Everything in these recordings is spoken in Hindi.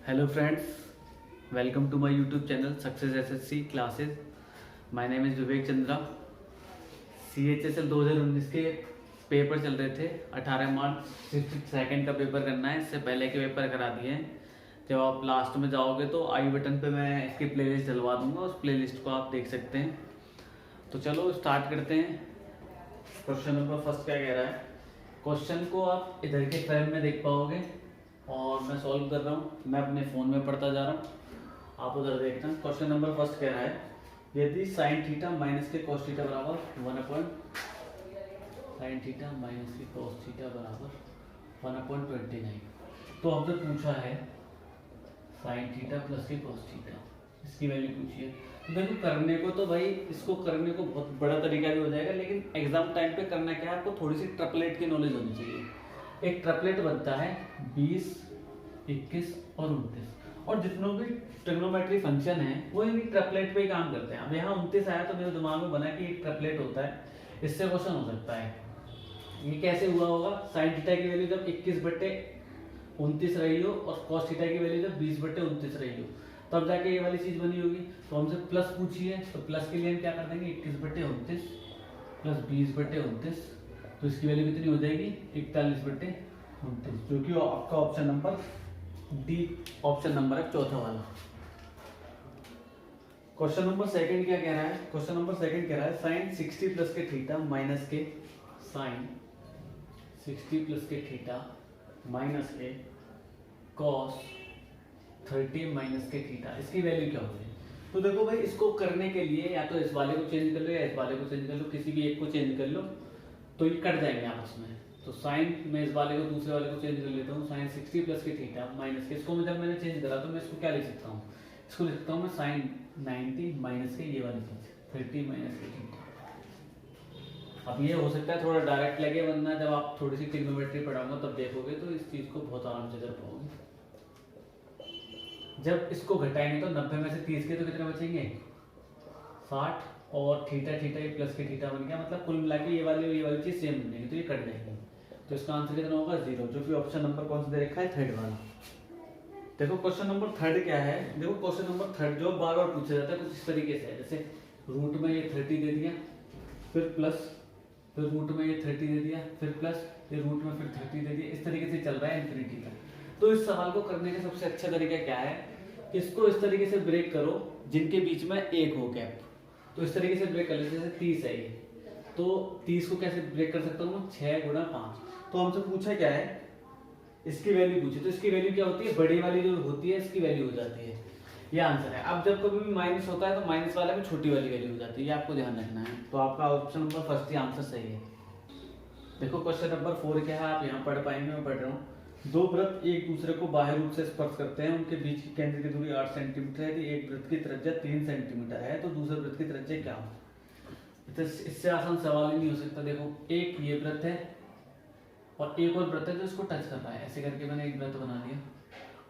Hello friends, welcome to my YouTube channel Success SSC Classes. My name is Vivek Chandra. CHSL 2019 के पेपर चल रहे थे। 18 मार्च सिर्फ सेकंड का पेपर करना है, इससे पहले के पेपर करा दिए हैं। जब आप लास्ट में जाओगे तो आई बटन पे मैं इसकी प्लेलिस्ट डलवा दूंगा, उस प्लेलिस्ट को आप देख सकते हैं। तो चलो स्टार्ट करते हैं। क्वेश्चन नंबर फर्स्ट क्या कह रहा है। क्वेश्चन को आप इधर के फ्रेम में देख पाओगे और मैं सॉल्व कर रहा हूँ। मैं अपने फ़ोन में पढ़ता जा रहा हूँ, आप उधर देखना। क्वेश्चन नंबर फर्स्ट कह रहा है, यदि साइन थीटा माइनस के कॉस थीटा बराबर साइन थीटा माइनस के कॉस थीटा बराबर 1/29। तो हमसे पूछा है साइन थीटा प्लस के कॉस थीटा, इसकी वैल्यू पूछी है। तो देखो करने को तो भाई इसको करने को बहुत बड़ा तरीका भी हो जाएगा, लेकिन एग्जाम टाइम पे करना क्या है, आपको थोड़ी सी ट्रिपलेट की नॉलेज होनी चाहिए। एक ट्रिपलेट बनता है 20, 21 और 29, और जितने भी ट्रिग्नोमेट्री फंक्शन है वो इन ट्रिपलेट पे ही काम करते हैं। अब यहाँ 29 आया तो मेरे दिमाग में बना कि एक ट्रिपलेट होता है, इससे क्वेश्चन हो सकता है। ये कैसे हुआ होगा, साइन थीटा की वैल्यू जब 21/29 रही हो और कॉस थीटा की वैल्यू जब 20/29 रही हो, तब जाके ये वाली चीज बनी होगी। तो हमसे प्लस पूछी है, तो प्लस के लिए हम क्या कर देंगे, 21/29 प्लस 20/29, तो इसकी वैल्यू कितनी हो जाएगी, 41/29, जो कि आपका option number D option number है, चौथा वाला। क्वेश्चन नंबर सेकंड क्या कह रहा है। क्वेश्चन नंबर सेकंड कह रहा है, साइन 60 प्लस के थीटा माइनस के साइन 60 प्लस के थीटा माइनस के कॉस 30 माइनस के थीटा, इसकी वैल्यू क्या होगी। तो देखो भाई, इसको करने के लिए या तो इस वाले को चेंज कर लो या इस वाले को चेंज कर लो, किसी भी एक को चेंज कर लो तो ये कट जाएंगे आपस में। तो साइन में इस वाले को दूसरे वाले को चेंज कर लेता हूँ, साइन 60 प्लस के थीटा माइनस के, इसको जब मैंने चेंज करा तो मैं इसको क्या लिख सकता हूँ, इसको लिख सकता हूँ मैं साइन 90 माइनस के ये वाली चीज 30 माइनस के थीटा। अब ये हो सकता है थोड़ा डायरेक्ट लगे, वरना जब आप थोड़ी सी ट्रिग्नोमेट्री पढ़ाऊंगा तब देखोगे तो इस चीज को बहुत आराम से कर पाओगे। जब इसको घटाएंगे तो 90 में से 30 के तो कितने बचेंगे, 60, और थीटा थीटा ये प्लस के थीटा बन गया, मतलब कुल मिला के ये वाली चीज सेम बनेगी, तो ये कट जाएगी। तो इसका आंसर कितना होगा, 0, जो कि ऑप्शन नंबर कौन सा दे रखा है, थर्ड वाला। देखो क्वेश्चन नंबर थर्ड क्या है। देखो क्वेश्चन नंबर थर्ड जो बार बार पूछा जाता है कुछ इस तरीके से है, जैसे रूट में ये 30 दे दिया, फिर प्लस, फिर रूट में ये 30 दे दिया, फिर प्लस, फिर रूट में फिर 30 दे दिया, इस तरीके से चल रहा है इन्फिनिटी का। तो इस सवाल को करने का सबसे अच्छा तरीका क्या है, इसको इस तरीके से ब्रेक करो जिनके बीच में एक हो गैप। तो इस तरीके से ब्रेक कर लेते, जैसे 30 है ये, तो 30 को कैसे ब्रेक कर सकता हूँ, 6 × 5। तो हमसे पूछा क्या है, इसकी वैल्यू पूछी, तो इसकी वैल्यू क्या होती है, बड़ी वाली जो होती है इसकी वैल्यू हो जाती है, ये आंसर है। अब जब कभी भी माइनस होता है तो माइनस वाले में छोटी वाली वैल्यू हो जाती है, ये आपको ध्यान रखना है। तो आपका ऑप्शन नंबर फर्स्ट ही आंसर सही है। देखो क्वेश्चन नंबर 4 क्या है, आप यहाँ पढ़ पाएंगे, मैं पढ़ रहा हूँ। दो वृत्त एक दूसरे को बाह्य रूप से स्पर्श करते हैं, उनके बीच की केंद्र की दूरी 8 सेंटीमीटर है। यदि एक वृत्त की त्रिज्या 3 सेंटीमीटर है तो दूसरे वृत्त की त्रिज्या क्या हो। तो इससे आसान सवाल ही नहीं हो सकता। देखो एक ये वृत्त है और एक और वृत्त है जो इसको टच कर रहा है, ऐसे करके मैंने एक वृत्त बना दिया,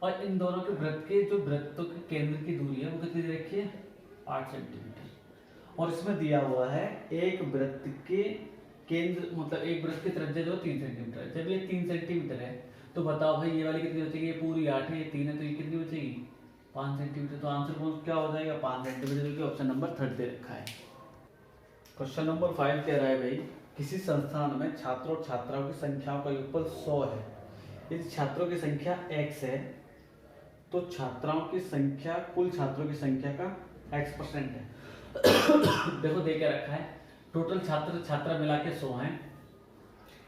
और इन दोनों के वृत्त के जो वृत्तों के केंद्र की दूरी है वो कितनी दे रखी है, 8 सेंटीमीटर। और इसमें दिया हुआ है एक वृत्त के केंद्र, मतलब एक वृत्त की त्रिज्या जो 3 सेंटीमीटर है। जब ये 3 सेंटीमीटर है तो बताओ भाई ये वाली कितनी बचेगी, ये पूरी 8 है, ये 3 है, तो ये कितनी बचेगी, 5 सेंटीमीटर। तो आंसर कौन क्या हो जाएगा, 5 सेंटीमीटर, जो कि ऑप्शन नंबर थर्ड दे रखा है। क्वेश्चन नंबर 5 कह रहा है भाई, किसी संस्थान में छात्रों और छात्राओं की संख्याओं का योगफल 100 है। यदि छात्रों की संख्या x है तो छात्राओं की संख्या कुल छात्रों की संख्या का x% है। देखो दे क्या रखा है, टोटल छात्र छात्रा मिला के 100 हैं,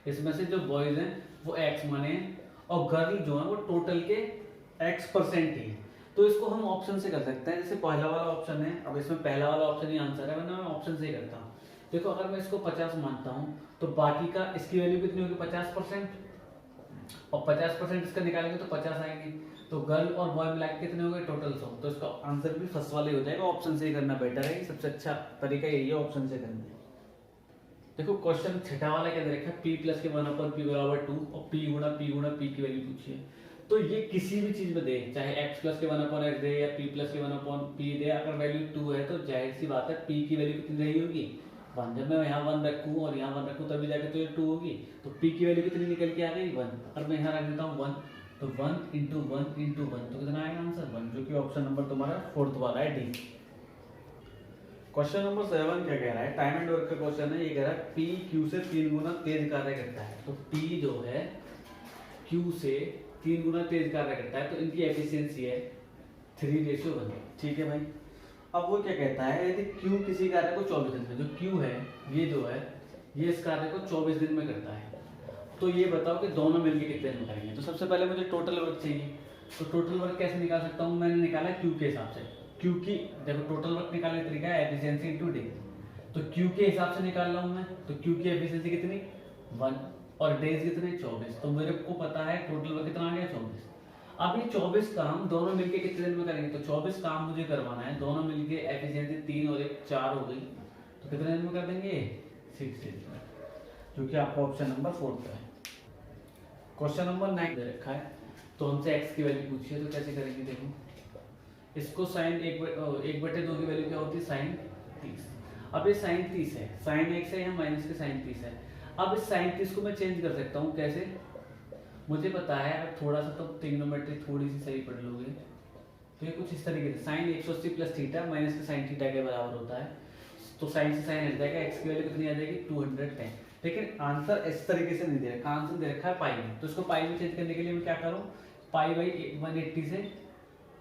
इसमें से जो बॉयज हैं वो x माने हैं और गर्ल जो है वो टोटल के x% ही है। तो इसको हम ऑप्शन से कर सकते हैं, जैसे पहला वाला ऑप्शन है, अब इसमें पहला वाला ऑप्शन ही आंसर है, वरना मैं ऑप्शन से ही करता हूँ। देखो अगर मैं इसको 50 मानता हूँ तो बाकी का इसकी वैल्यू कितनी होगी, 50%, और 50% इसका निकालेंगे तो 50 आएंगे। तो गर्ल और बॉय मिला के कितने हो गए, टोटल 100। तो इसका आंसर भी फर्स्ट वाले हो जाएगा, ऑप्शन से ही करना बेटर है, सबसे अच्छा तरीका यही है ऑप्शन से करना। देखो क्वेश्चन छठा वाला क्या दे रखा है, p प्लस के 1/p बराबर 2 और p गुणा p की वैल्यू पूछी है। तो ये किसी भी चीज में दे, चाहे x प्लस के 1/x दे या p प्लस के 1/p दे, अगर वैल्यू 2 है तो जाहिर सी बात है p की वैल्यू कितनी रही होगी, 1। जब मैं यहाँ 1 रखूँ और यहाँ 1 रखूँ तभी जाके तो ये 2 होगी, तो p की वैल्यू कितनी निकल के आ गई, 1। और मैं यहाँ रख देता हूँ 1, तो 1 इंटू 1 इंटू 1 तो कितना आएगा आंसर 1, जो कि ऑप्शन नंबर तुम्हारा 4th वाला है डी। क्वेश्चन नंबर 7 क्या कह रहा है, टाइम एंड वर्क का क्वेश्चन है। ये कह रहा है पी क्यू से 3 गुना तेज कार्य करता है। तो पी जो है क्यू से 3 गुना तेज कार्य करता है, तो इनकी एफिशिएंसी है 3:1। ठीक है भाई। अब वो क्या कहता है, यदि क्यू किसी कार्य को 24 दिन में, जो क्यू है ये जो है ये इस कार्य को 24 दिन में करता है, तो ये बताओ कि दोनों मिलकर कितने दिन में करेंगे। तो सबसे पहले मुझे टोटल वर्क चाहिए। तो टोटल वर्क कैसे निकाल सकता हूँ, मैंने निकाला क्यू के हिसाब से। क्यू की देखो टोटल वर्क निकालने का तरीका है एफिशिएंसी इनटू डे। तो क्यू के हिसाब से निकाल रहा हूँ मैं, तो क्यू की एफिशिएंसी कितनी 1 और डेज कितने 24। तो मेरे को पता है टोटल वर्क कितना आ गया 24। अब ये 24 काम दोनों मिलके कितने दिन में करेंगे, तो 24 काम मुझे करवाना है, दोनों मिलके एफिशिएंसी 3 और 1 4 हो गई, तो कितने दिन में कर देंगे 6 डेज में, जो कि आपका ऑप्शन नंबर 4 है। क्वेश्चन नंबर 9 दे रखा है, तो हमसे x की वैल्यू पूछी है, तो कैसे करेंगे देखो। इसको साइन 1/2 की वैल्यू क्या होती है साइन 30। अब ये साइन 30 है, साइन x है यहाँ माइनस के साइन 30 है। अब इस साइन 30 को मैं चेंज कर सकता हूँ कैसे, मुझे पता है अब थोड़ा सा तो ट्रिग्नोमेट्री थोड़ी सी सही पढ़ लोगे, तो ये कुछ इस तरीके से साइन 180 प्लस थीटा माइनस के साइन थीटा के बराबर होता है। तो साइन से साइन हट जाएगा, x की वैल्यू कितनी आ जाएगी 210। लेकिन आंसर इस तरीके से नहीं दे रखा, आंसर दे रखा है पाई में। तो इसको पाई में चेंज करने के लिए मैं क्या करूँ, पाई बाई 180 से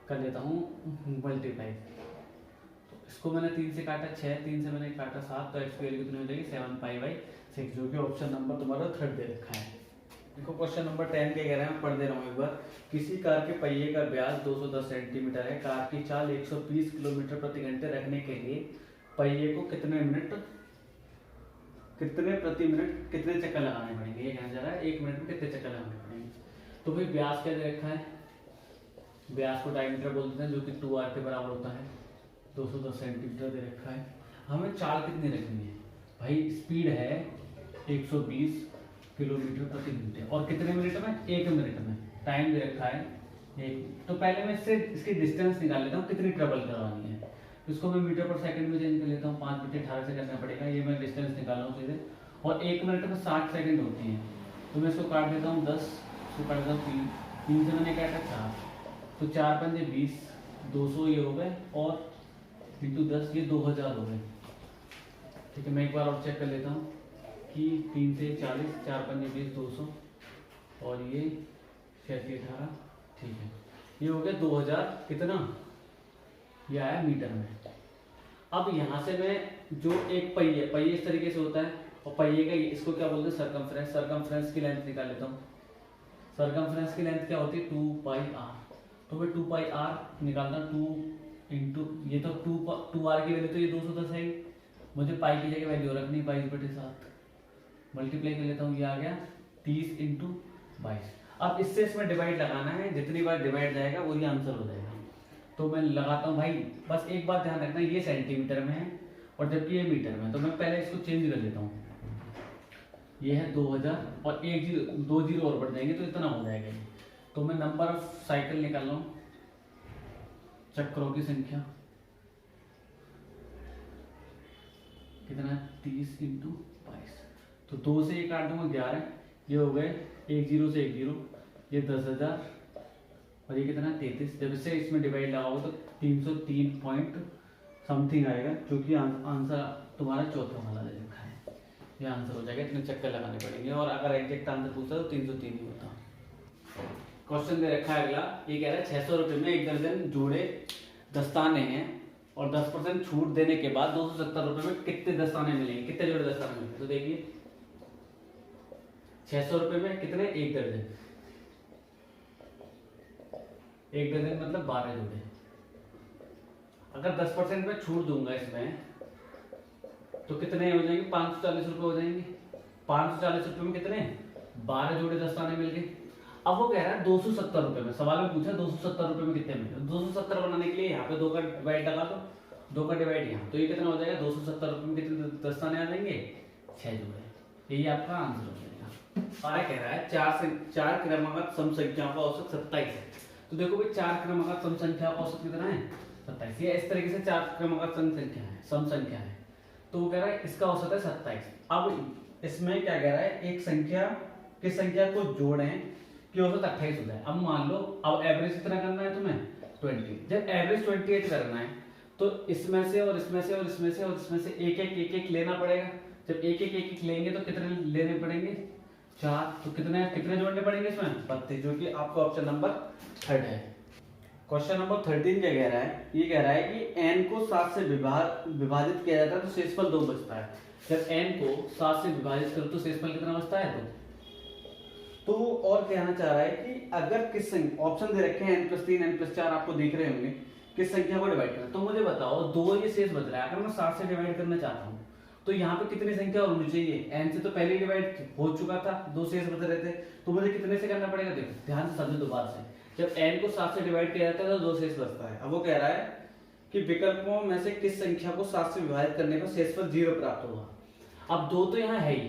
कर लेता हूँ मल्टीप्लाई। तो इसको मैंने 3 से काटा 6, 3 से मैंने काटा 7, तो x की वैल्यू कितनी हो जाएगी 7 पाई बाई 6, जो कि ऑप्शन नंबर तुम्हारा 3rd दे रखा है। देखो क्वेश्चन नंबर 10 क्या कह रहे हैं, मैं पढ़ दे रहा हूँ एक बार। किसी कार के पहिए का व्यास 210 सेंटीमीटर है, कार की चाल 120 किलोमीटर प्रति घंटे रखने के लिए पहिए को कितने प्रति मिनट कितने चक्कर लगाने पड़ेंगे, ये कहना जा रहा है 1 मिनट में कितने चक्कर लगाने पड़ेंगे। तो भाई व्यास क्या दे रखा है, व्यास को डायमीटर बोलते हैं, जो कि 2r के बराबर होता है, 210 सेंटीमीटर दे रखा है। हमें चाल कितनी रखनी है भाई, स्पीड है 120 किलोमीटर प्रति घंटे और कितने मिनट में 1 मिनट में, टाइम दे रखा है 1। तो पहले मैं इससे इसकी डिस्टेंस निकाल लेता हूँ कितनी ट्रेवल करवानी है, इसको मैं मीटर पर सेकंड में चेंज कर लेता हूँ, 5/18 से करना पड़ेगा, ये मैं डिस्टेंस निकाल रहा हूँ सीधे। और 1 मिनट में 60 सेकंड होती है, तो मैं इसको काट देता हूँ 10, इसको काट देता हूँ 3 से मैंने काटा 4, तो 4 पंजे 20, 200 ये हो गए और इंटू 10 ये 2000 हो गए। ठीक है, मैं एक बार और चेक कर लेता हूँ कि 3 से 40, 4 पंजे 20, 200 और ये 6 से 18, ठीक है, ये हो गया 2000 कितना, ये आया मीटर में। अब यहाँ से मैं जो एक पहिए इस तरीके से होता है और पहिए का इसको क्या बोलते हैं सर्कमफ्रेंस, सर्कमफ्रेंस की लेंथ निकाल लेता हूँ। सर्कमफ्रेंस की लेंथ क्या होती है 2πr, तो मैं 2πr निकालता हूँ, 2 इंटू ये तो 2r की वैल्यू तो ये 210 है, मुझे पाई की जगह वैल्यू रखनी 22/7, मल्टीप्लाई कर लेता हूँ, ये आ गया 30 इंटू 22। अब इससे इसमें डिवाइड लगाना है, जितनी बार डिवाइड जाएगा वही आंसर हो जाएगा। तो मैं लगाता हूँ भाई, बस एक बात ध्यान रखना, ये सेंटीमीटर में है और जबकि ये मीटर में, तो मैं पहले इसको चेंज कर लेता हूँ। ये है 2000 और 2 जीरो और बढ़ जाएंगे तो इतना हो जाएगा ये। तो मैं नंबर ऑफ साइकिल निकाल रहा हूँ, चक्रों की संख्या कितना है 30 इंटू 22, तो 2 से ये काट दूंगा 11, ये हो गए 1 0 से 1 0, ये 10,000 और ये कितना 33। जब इससे इसमें डिवाइड लगाओगे तो 303 पॉइंट समथिंग आएगा, जो कि आंसर तुम्हारा चौथा वाला दे रखा है, ये आंसर हो जाएगा। इतने चक्कर लगाने पड़ेंगे और अगर एग्जैक्ट आंसर पूछा तो 303 ही होता। क्वेश्चन दे रखा है अगला, ये कह रहा है 600 रुपये में 1 दर्जन जोड़े दस्ताने हैं और 10% छूट देने के बाद 270 रुपये में कितने दस्ताने मिलेंगे, कितने जोड़े दस्ताने मिलेंगे। तो देखिए 600 रुपये में कितने, 1 दर्जन, 1 दर्जन मतलब 12 जोड़े। अगर 10% में छूट दूंगा इसमें तो कितने हो जाएंगे, 540 रुपये हो जाएंगे। 540 रुपये में कितने 12 जोड़े दस्ताने मिल गए। अब वो कह रहा है 270 रुपये में, सवाल में पूछा 270 रुपये में कितने मिले। 270 बनाने के लिए यहाँ पे 2 का डिवाइड लगा दो, 2 का डिवाइड यहाँ, तो ये कितना हो जाएगा 270 रुपये में कितने दस्ताने आ जाएंगे 6 जोड़े। यही आपका आंसर हो जाएगा। आगे कह रहा है 4 क्रमागत सम संख्याओं का औसत 27 है। तो देखो भाई 4 क्रमागत सम संख्या का औसत कितना है 27। ये इस तरीके से 4 क्रमागत सम संख्या है, तो वो कह रहा है इसका औसत है 27। अब इसमें क्या कह रहा है, एक संख्या किस संख्या को जोड़ें कि औसत 28 हो जाए। अब मान लो अब एवरेज कितना करना है तुम्हें 20, जब एवरेज 28 करना है तो इसमें से और इसमें से और इसमें से और इसमें से एक एक लेना पड़ेगा। जब एक एक लेंगे तो कितने लेने पड़ेंगे 4, तो कितने कितने जोड़ने पड़ेंगे इसमें 32, जो कि आपका ऑप्शन नंबर 3 है। क्वेश्चन नंबर 13 क्या कह रहा है, ये कह रहा है कि n को 7 से विभाजित किया जाता है तो शेषफल 2 बचता है। जब n को 7 से विभाजित करो तो शेषफल कितना बचता है 2। तो और कहना चाह रहा है कि अगर किस संख्या, ऑप्शन दे रखे हैं n+3 n+4 आपको दिख रहे होंगे, किस संख्या को डिवाइड करना, तो मुझे बताओ 2 ये शेष बच रहा है, अगर मैं 7 से डिवाइड करना चाहता हूँ तो यहाँ पे कितनी संख्या और होनी चाहिए, n से तो पहले ही डिवाइड हो चुका था, 2 शेष बच रहे थे, तो मुझे कितने से करना पड़ेगा। देखो ध्यान से समझो दोबारा से, जब n को 7 से डिवाइड किया जाता है तो 2 शेष बचता है। अब वो कह रहा है कि विकल्पों में से किस संख्या को 7 से विभाजित करने पर शेषफल 0 प्राप्त होगा। अब 2 तो यहाँ है ही,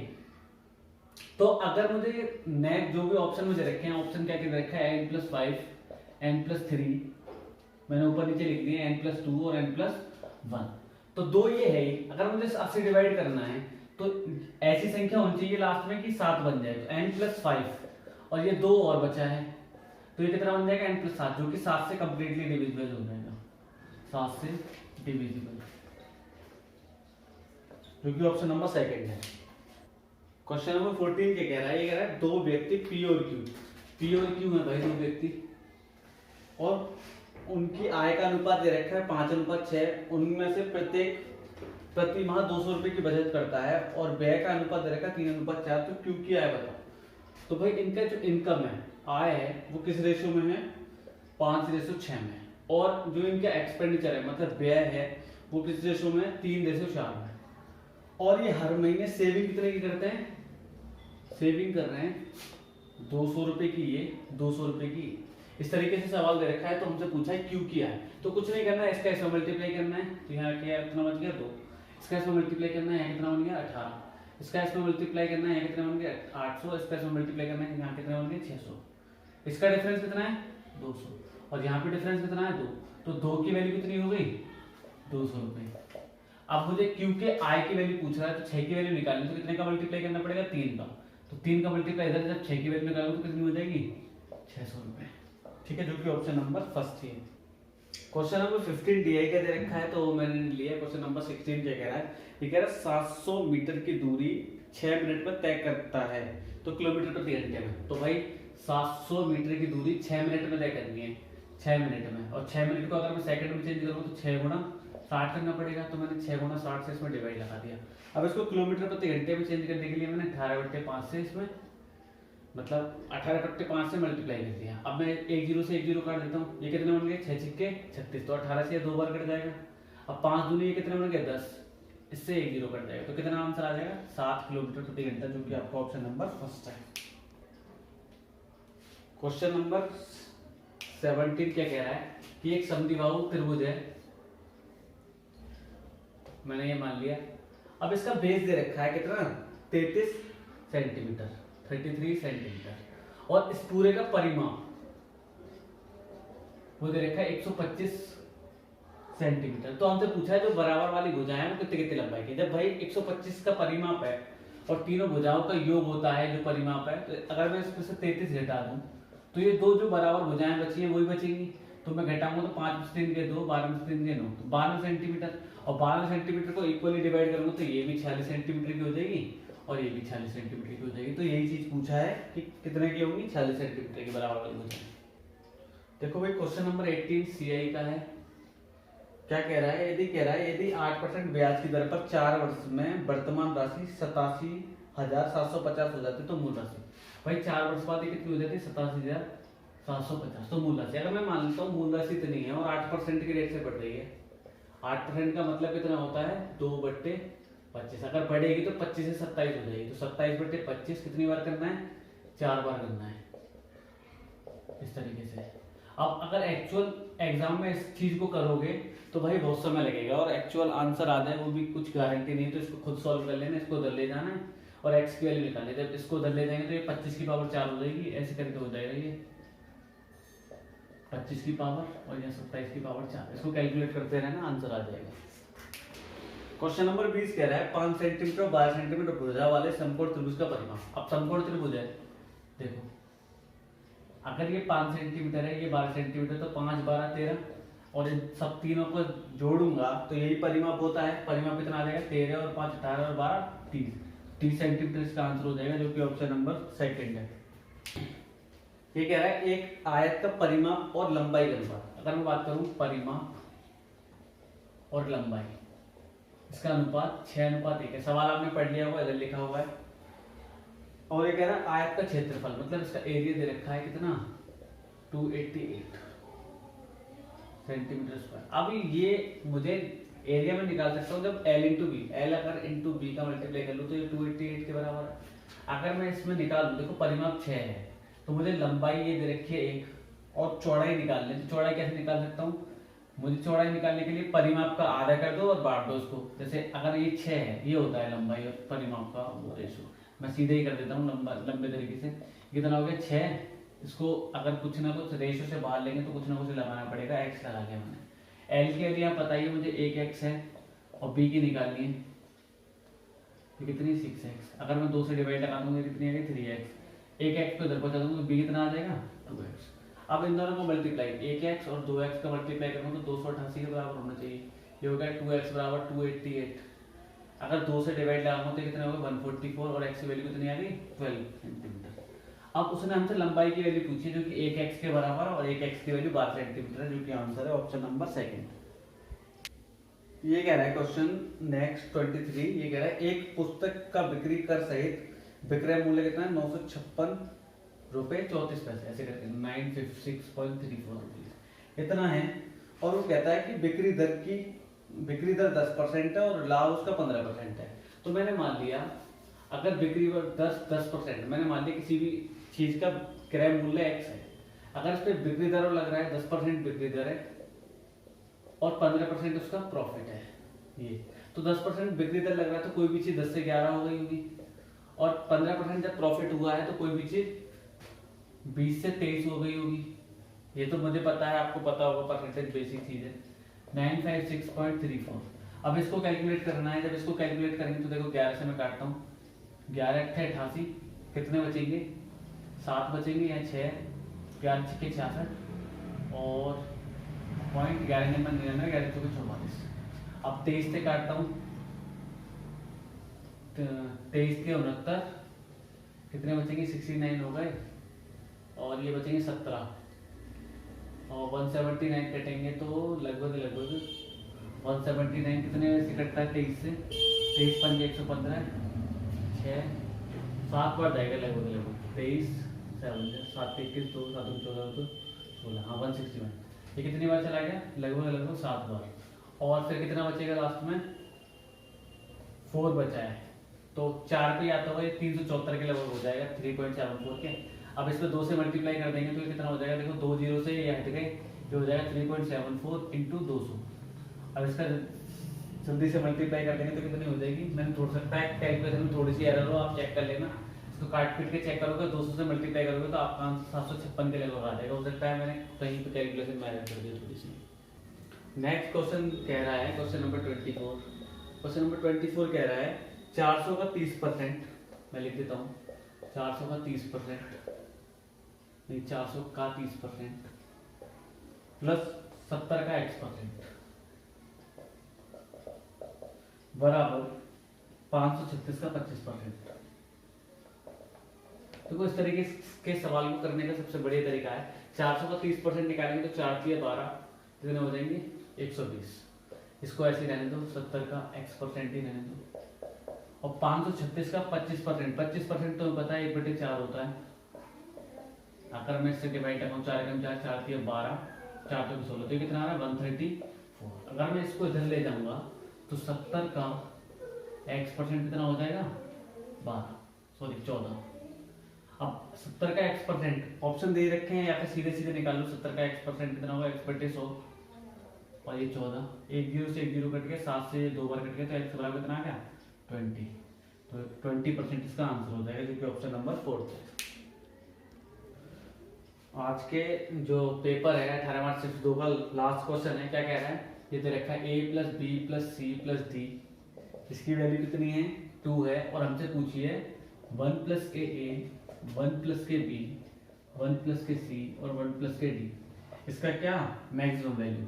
तो अगर मुझे नेक्स्ट जो भी ऑप्शन मुझे रखे हैं, ऑप्शन क्या क्या रखा है n+5 n+3, मैंने ऊपर नीचे लिख दिए n+2 और n+1, तो 2 ये है ही। अगर मुझे 7 से डिवाइड करना है तो ऐसी संख्या होनी चाहिए लास्ट में कि 7 बन जाए, तो n+5 और ये 2 और बचा है तो ये कितना बन जाएगा n+7, जो कि 7 से कंप्लीटली डिविजिबल हो जाएगा, 7 से डिविजिबल, जो कि ऑप्शन नंबर 2 है। क्वेश्चन नंबर 14 क्या कह रहा है, ये कह रहा है 2 व्यक्ति P और Q है भाई, 2 व्यक्ति, और उनकी आय का अनुपात दे रखा है 5:6, उनमें से प्रत्येक प्रति माह 200 रुपए की बचत करता है और व्यय का अनुपात दे रखा है 3:4, तो क्यू की आय बताओ। तो भाई इनका जो इनकम है, आय है, वो किस रेशियो में है 5:6 में, और जो इनका एक्सपेंडिचर है मतलब व्यय है वो किस रेशियो में 3:4 में, और ये हर महीने सेविंग कितने की करते हैं, सेविंग कर रहे हैं 200 रुपए की, ये 200 रुपए की। इस तरीके से सवाल दे रखा है, तो हमसे पूछा है क्यू किया है, तो कुछ नहीं करना है, इसका इसमें मल्टीप्लाई करना है, तो यहाँ क्या कितना बच गया 2, इसका इसमें मल्टीप्लाई करना है, यहाँ कितना बन गया 18, इसका इसमें मल्टीप्लाई करना है, यहाँ कितना बन गया 800, इसका इसमें मल्टीप्लाई करना है, यहाँ कितना बन गया 600, इसका डिफरेंस कितना है 200, और यहाँ पे डिफरेंस कितना है 2, तो 2 की वैल्यू कितनी हो गई 200 रुपए। अब मुझे क्यू के आय की वैल्यू पूछ रहा है, तो 6 की वैल्यू निकालनी, तो कितने का मल्टीप्लाई करना पड़ेगा 3 का, तो 3 का मल्टीप्लाई इधर, जब 6 की वैल्यू निकालोगे तो कितनी हो जाएगी 600 रुपए। ठीक है, जो कि ऑप्शन नंबर 1 है। क्वेश्चन नंबर 15 डीआई का दे रखा है, तो मैंने लिया। क्वेश्चन नंबर 16 क्या कह रहा है, ये कह रहा है 700 मीटर की दूरी 6 मिनट में तय करता है तो किलोमीटर प्रति घंटे में। तो भाई 700 मीटर की दूरी 6 मिनट में तय करनी है, 6 मिनट में, और 6 मिनट को अगर मैं सेकंड में चेंज करूँ तो 6 गुना 60 करना पड़ेगा, तो मैंने 6 गुना 60 से इसमें डिवाइड लगा दिया। अब इसको किलोमीटर प्रति घंटे में चेंज करने के लिए मैंने 18/5 से इसमें मतलब 18/5 से मल्टीप्लाई कर दिया। अब मैं 1 0 से 1 0 काट देता हूँ, ये कितने बन गए 6 6 36, तो 18 से 2 बार कट जाएगा। अब 5 दूनी ये कितने बन गए 10, इससे 1 0 कट जाएगा, तो कितना आंसर आ जाएगा 7 किलोमीटर प्रति घंटा, जो कि आपका ऑप्शन नंबर 1 है। क्वेश्चन नंबर 17 क्या कह रहा है कि एक समद्विबाहु त्रिभुज है, मैंने ये मान लिया। अब इसका बेस दे रखा है कितना 33 सेंटीमीटर, 33 सेंटीमीटर, और इस पूरे का परिमाप वो दे रखा है 125 सेंटीमीटर। तो हमसे पूछा है जो बराबर वाली भुजाएं हैं वो कितनी कितनी लंबाई की। जब भाई 125 का परिमाप है और तीनों भुजाओं का योग होता है जो परिमाप है, तो अगर मैं इसमें से 33 घटा दूं तो ये दो जो बराबर भुजाएं बची हैं वही बचेंगी, तो मैं घटाऊंगा तो 5 में 3 के 2, 12 में 3 के 9, तो 12 सेंटीमीटर, और 12 सेंटीमीटर को इक्वली डिवाइड करूंगा तो ये भी 46 सेंटीमीटर की हो जाएगी और ये भी 46 सेंटीमीटर की हो जाएगी। तो यही चीज पूछा है कि कितने की होंगी 46 सेंटीमीटर की बराबर वाली भुजाएं। देखो भाई क्वेश्चन नंबर 18 सीआई का है। क्या कह रहा है, यदि कह रहा है यदि 8% ब्याज की दर पर 4 वर्ष में वर्तमान राशि 87,750 हो जाती तो मूल राशि, भाई 4 वर्ष बाद ये कितनी हो जाती है 87,750, तो मूल राशि अगर मैं मान लेता हूँ मूल राशि इतनी है और 8% की रेट से बढ़ रही है, 8% का मतलब कितना होता है 2/25, अगर बढ़ेगी तो 25 से 27 हो जाएगी, तो 27/25 कितनी बार करना है 4 बार करना है, इस तरीके से। अब अगर एक्चुअल एग्जाम में इस चीज को करोगे तो भाई बहुत समय लगेगा और एक्चुअल आंसर आ जाए वो भी कुछ गारंटी नहीं, तो इसको खुद सॉल्व कर लेना, इसको उधर ले जाना है और एक्स की वैल्यू निकालनी है। जब इसको उधर ले जाएंगे तो ये 25 की पावर 4 हो जाएगी, ऐसे करके हो जाएगा ये 25 की पावर और ये 27 की पावर 4, इसको कैलकुलेट करते रहना आंसर आ जाएगा। क्वेश्चन नंबर 20 कह रहा है 5 सेंटीमीटर और 12 सेंटीमीटर भुजा वाले समकोण त्रिभुज का परिमाप। अब समकोण त्रिभुज है, देखो अगर ये 5 सेंटीमीटर है, ये 12 सेंटीमीटर, तो 5 12 13, और इन सब तीनों को जोड़ूंगा तो यही परिमाप होता है। परिमाप कितना आ जाएगा 13 और 5 18 और 12 30 सेंटीमीटर इसका आंसर हो जाएगा, जो कि ऑप्शन नंबर सेकंड है। ये कह रहा है एक आयत का परिमाप और लंबाई का अनुपात। अगर मैं बात करूं परिमाप और लंबाई, इसका अनुपात 6:1 है। सवाल आपने पढ़ लिया होगा, इधर लिखा हुआ है। और ये कह रहा है आयत का क्षेत्रफल, मतलब इसका एरिया दे रखा है कितना 288 सेंटीमीटर स्क्वायर। अब ये मुझे एरिया में निकाल सकता हूँ जब L इंटू बी, एल अगर इंटू बी का मल्टीप्लाई कर लूँ तो ये 288 के बराबर है। अगर मैं इसमें निकालूं, देखो परिमाप 6 है तो मुझे लंबाई ये दे रखी है 1 और चौड़ाई निकालनी है। तो चौड़ाई कैसे निकाल सकता हूँ, मुझे चौड़ाई निकालने के लिए परिमाप का आधा कर दो और बांट दो इसको। जैसे अगर ये 6 है, ये होता है लंबाई और परिमाप का वो रेशो, मैं सीधे ही कर देता हूँ लंबे तरीके से। कितना हो गया 6, इसको अगर कुछ ना कुछ रेशो से बाहर लेंगे तो कुछ ना कुछ लगाना पड़ेगा, x लगा के मैंने। L के लिए आप बताइए मुझे 1x है और B की निकालनी है, ये कितनी 6x। अगर मैं 2 से डिवाइड लगा दूंगा कितनी आएगी 3x। 1x को इधर पहुंचा दूंगा तो B कितना आ जाएगा 2x। अब इन दोनों को मल्टीप्लाई 1x और 2x का मल्टीप्लाई करूंगा तो 288 के बराबर होना चाहिए। ये हो गया 2x बराबर 288। अगर 2 से डिवाइड लगाऊंगा तो कितना होगा 144 और x की वैल्यू कितनी आ गई 12 सेंटीमीटर। अब उसने हमसे लंबाई की वैल्यू पूछी जो कि 1x के बराबर और 1x की वैल्यू 12 सेंटीमीटर है, जो कि आंसर है ऑप्शन नंबर सेकंड। ये कह रहा है क्वेश्चन नेक्स्ट 23, ये कह रहा है एक पुस्तक का बिक्री कर सहित विक्रय मूल्य कितना है 956 रुपए 34 पैसे, ऐसे करके 956.34 रुपीज इतना है। और वो कहता है कि बिक्री दर 10% है और लाभ उसका 15% है। तो मैंने मान लिया अगर बिक्री दर 10%, मैंने मान लिया किसी भी चीज का क्रय मूल्य x है, अगर इस पे बिक्री दर लग रहा है 10% बिक्री दर है और 15% उसका प्रॉफिट है, ये तो 10% बिक्री दर लग रहा है तो कोई भी चीज 10 से 11 हो गई होगी, और 15% जब प्रॉफिट हुआ है तो कोई भी चीज 20 से 23 हो गई होगी। ये तो मुझे पता है, आपको पता होगा, परसेंटेज बेसिक चीज है। 956.34। अब इसको कैलकुलेट करना है। जब इसको कैलकुलेट करेंगे तो देखो 11 से मैं काटता हूँ, 11 × 88 कितने बचेंगे 7 बचेंगे या 6, 11 × 66 और पॉइंट 11 नंबर 99, 11 × 44। अब 23 से काटता हूँ, 23 के 69 कितने बचेंगे 69 हो गए, और ये बचेंगे 17 और 179 कटेंगे तो लगभग 179 कितने से कटता है 23 से, 23 पंजे 115, 6 7 बार जाएगा लगभग 23 7 21 2 7 14 2 16, हाँ 161। ये कितनी बार चला गया लगभग 7 बार। और फिर कितना बचेगा लास्ट में 4 बचा है, तो 4 पे आता होगा 374 के लगभग हो जाएगा 3.74 के। अब इसमें 2 से मल्टीप्लाई कर देंगे तो ये कितना हो जाएगा, देखो 2 जीरो से ये हट गए, ये हो जाएगा 3.74 इंटू 200। अब इसका जल्दी से मल्टीप्लाई कर देंगे तो कितनी हो जाएगी, मैंने थोड़ा सा कैलकुलेशन में थोड़ी सी एरर हो, आप चेक कर लेना। इसको काट पीट के चेक करोगे, 200 से मल्टीप्लाई करोगे तो आपका आंसर 756 के लगभग आ जाएगा। हो सकता है मैंने कहीं पे कैलकुलेशन में एरर कर दी थोड़ी सी। नेक्स्ट क्वेश्चन कह रहा है क्वेश्चन नंबर 24। क्वेश्चन नंबर 24 कह रहा है 400 का 30%, मैं लिख देता हूँ 400 का 30%, नहीं 400 का 30% प्लस 70 का x% बराबर 536 का 25%। तो इस तरीके के सवाल को करने का सबसे बढ़िया तरीका है, 400 का 30% निकालेंगे तो 4 × 12 कितने हो जाएंगे 120। इसको ऐसे रहने दो, 70 का x% ही रहने दो, और 536 का 25%, 25% तो पता है 1/4 होता है। अगर मैं इससे डिवाइड करता हूँ 4 × 4 4 × 12 4 × 16, तो ये कितना आ रहा है 134। अगर मैं इसको इधर ले जाऊंगा तो 70 का x% कितना हो जाएगा 14। अब 70 का x% ऑप्शन दे रखे हैं, या फिर सीधे सीधे निकाल लो। 70 का x% कितना होगा x/100 और ये 14, 1 0 से 1 0 कट गया, 7 से 2 बार कट गया, तो x बराबर कितना आ गया 20। तो 20% इसका आंसर हो जाएगा, जो कि ऑप्शन नंबर 4 है। आज के जो पेपर है 18 मार्च शिफ्ट 2 का लास्ट क्वेश्चन है। क्या कह रहा है, ये दे रखा है a + b + c + d, इसकी वैल्यू कितनी है 2 है, और हमसे पूछिए 1 + a 1 + b 1 प्लस के सी और 1 प्लस के डी, इसका क्या मैक्सिमम वैल्यू,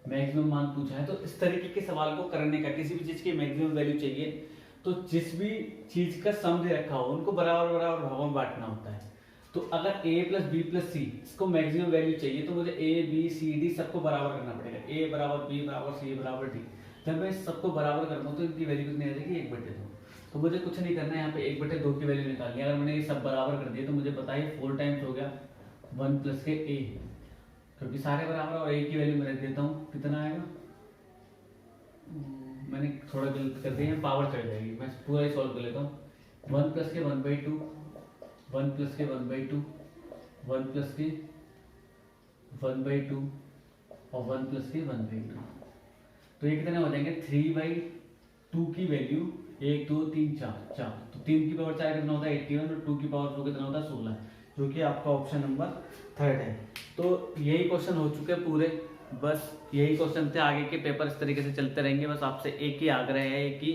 मैक्सिमम मान पूछा है। तो इस तरीके के सवाल को करने का, किसी भी चीज की मैक्सिमम वैल्यू चाहिए तो जिस भी चीज का सम दे रखा हो उनको बराबर बराबर भागों में बांटना होता है। तो अगर a प्लस बी प्लस सी इसको मैक्सिमम वैल्यू चाहिए तो मुझे a b c d सबको बराबर करना पड़ेगा, a बराबर b बराबर c बराबर d। जब मैं सबको बराबर करता हूँ तो इनकी वैल्यू कितनी आ जाएगी, 1/2। तो मुझे कुछ नहीं करना है, यहाँ पे 1/2 की वैल्यू निकालनी है। अगर मैंने ये सब बराबर कर दिया तो मुझे पता है 4 टाइम्स हो गया 1 प्लस के a, क्योंकि सारे बराबर और a की वैल्यू मैं रख देता हूँ, कितना आएगा, मैंने थोड़ा गलत कर दिया, पावर चढ़ जाएगी, मैं पूरा ही सॉल्व कर लेता हूँ। 1 प्लस के 1/2, 1 प्लस के 1/2, 1 प्लस के 1/2 और 1 प्लस के 1/2, तो ये कितने हो जाएंगे, 3/2 की वैल्यू 1 2 3 4, तो 3 की पावर 4 कितना होता है 81 और 2 की पावर 2 कितना होता है 16, जो कि आपका ऑप्शन नंबर 3 है। तो यही क्वेश्चन हो चुके हैं पूरे, बस यही क्वेश्चन थे। आगे के पेपर इस तरीके से चलते रहेंगे। बस आपसे एक ही आग्रह है, एक ही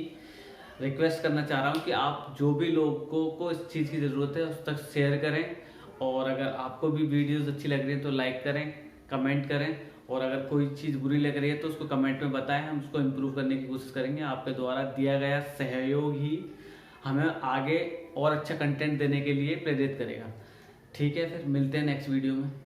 रिक्वेस्ट करना चाह रहा हूँ कि आप जो भी लोगों को इस चीज़ की ज़रूरत है उस तक शेयर करें, और अगर आपको भी वीडियोस अच्छी लग रही है तो लाइक करें, कमेंट करें, और अगर कोई चीज़ बुरी लग रही है तो उसको कमेंट में बताएं, हम उसको इम्प्रूव करने की कोशिश करेंगे। आपके द्वारा दिया गया सहयोग ही हमें आगे और अच्छा कंटेंट देने के लिए प्रेरित करेगा। ठीक है, फिर मिलते हैं नेक्स्ट वीडियो में।